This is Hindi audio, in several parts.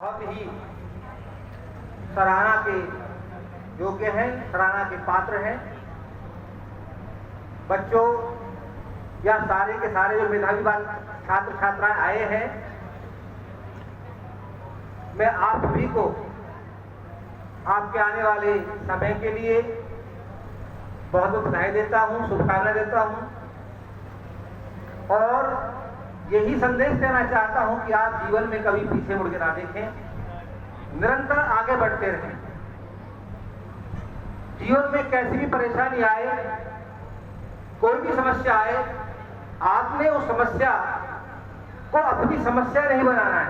बहुत ही सराहना के योग्य हैं, सराहना के पात्र हैं। बच्चों या सारे के सारे जो मेधावी छात्र छात्राएं आए हैं, मैं आप सभी को आपके आने वाले समय के लिए बहुत बहुत बधाई देता हूं, शुभकामनाएं देता हूं और यही संदेश देना चाहता हूं कि आप जीवन में कभी पीछे मुड़ के ना देखें, निरंतर आगे बढ़ते रहें। जीवन में कैसी भी परेशानी आए, कोई भी समस्या आए, आपने उस समस्या को अपनी समस्या नहीं बनाना है,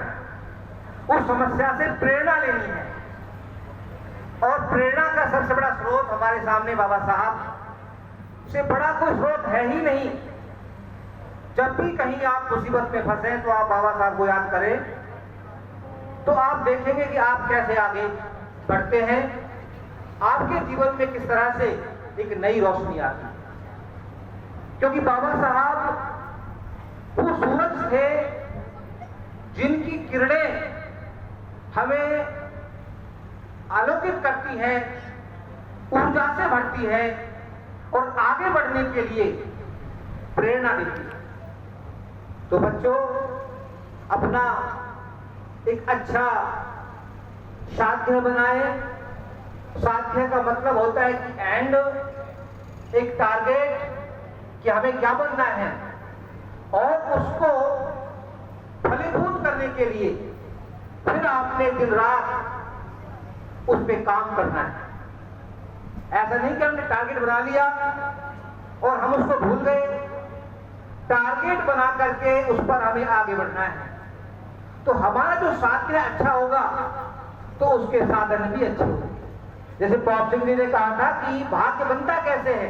उस समस्या से प्रेरणा लेनी है। और प्रेरणा का सबसे बड़ा स्रोत हमारे सामने बाबा साहब से बड़ा कोई स्रोत है ही नहीं। जब भी कहीं आप मुसीबत में फंसे तो आप बाबा साहब को याद करें, तो आप देखेंगे कि आप कैसे आगे बढ़ते हैं, आपके जीवन में किस तरह से एक नई रोशनी आती है। क्योंकि बाबा साहब वो सूरज थे जिनकी किरणें हमें आलोकित करती हैं, ऊर्जा से भरती हैं और आगे बढ़ने के लिए प्रेरणा देती है। तो बच्चों, अपना एक अच्छा साध्य बनाए। साध्य का मतलब होता है कि एंड, एक टारगेट कि हमें क्या बनना है और उसको फलीभूत करने के लिए फिर आपने दिन रात उस पे काम करना है। ऐसा नहीं कि हमने टारगेट बना लिया और हम उसको भूल गए। टारगेट बना करके उस पर हमें आगे बढ़ना है। तो हमारा जो साध्य अच्छा होगा तो उसके साधन भी अच्छे होंगे। जैसे पॉप सिंह जी ने कहा था कि भाग्य बनता कैसे है,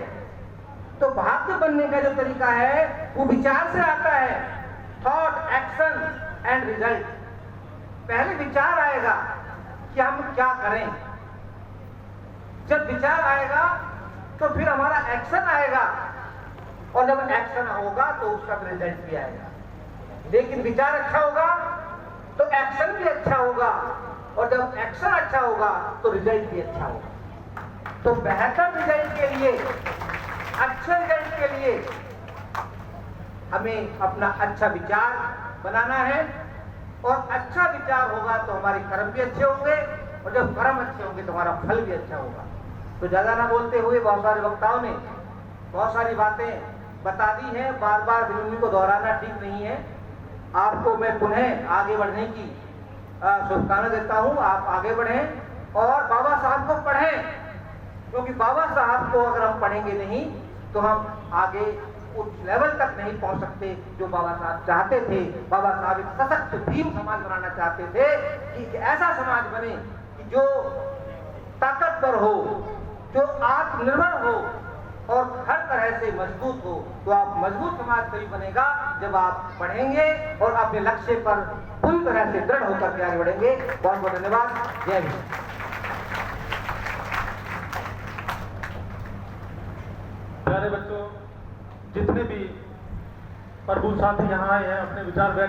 तो भाग्य बनने का जो तरीका है वो विचार से आता है। Thought, action and result. पहले विचार आएगा कि हम क्या करें, जब विचार आएगा तो फिर हमारा एक्शन आएगा और जब एक्शन होगा तो उसका रिजल्ट भी आएगा। लेकिन विचार अच्छा होगा तो एक्शन भी अच्छा होगा और जब एक्शन अच्छा होगा तो रिजल्ट भी अच्छा होगा। तो बेहतर रिजल्ट के लिए, अच्छे रिजल्ट के लिए हमें अपना अच्छा विचार बनाना है और अच्छा विचार होगा तो हमारे कर्म भी अच्छे होंगे और जब कर्म अच्छे होंगे तो हमारा फल भी अच्छा होगा। तो ज्यादा ना बोलते हुए बहुत सारे वक्ताओं ने बहुत सारी बातें बता दी है, बार बार उन्हीं को दोहराना ठीक नहीं है। आपको मैं पुनः आगे बढ़ने की शुभकामनाएं देता हूं। आप आगे बढ़ें और बाबा साहब को पढ़ें, क्योंकि बाबा साहब को अगर हम पढ़ेंगे नहीं तो हम आगे उस लेवल तक नहीं पहुंच सकते जो बाबा साहब चाहते थे। बाबा साहब एक सशक्त भीम समाज बनाना चाहते थे कि ऐसा समाज बने कि जो ताकतवर हो, जो आत्मनिर्भर हो और हर तरह से मजबूत हो। तो आप मजबूत समाज तभी बनेगा जब आप पढ़ेंगे और अपने लक्ष्य पर पूरी तरह से दृढ़ होकर के आगे बढ़ेंगे। बहुत बहुत धन्यवाद। जय हिंद। प्यारे बच्चों, जितने भी प्रभु साथी यहाँ आए हैं अपने विचार व्यक्त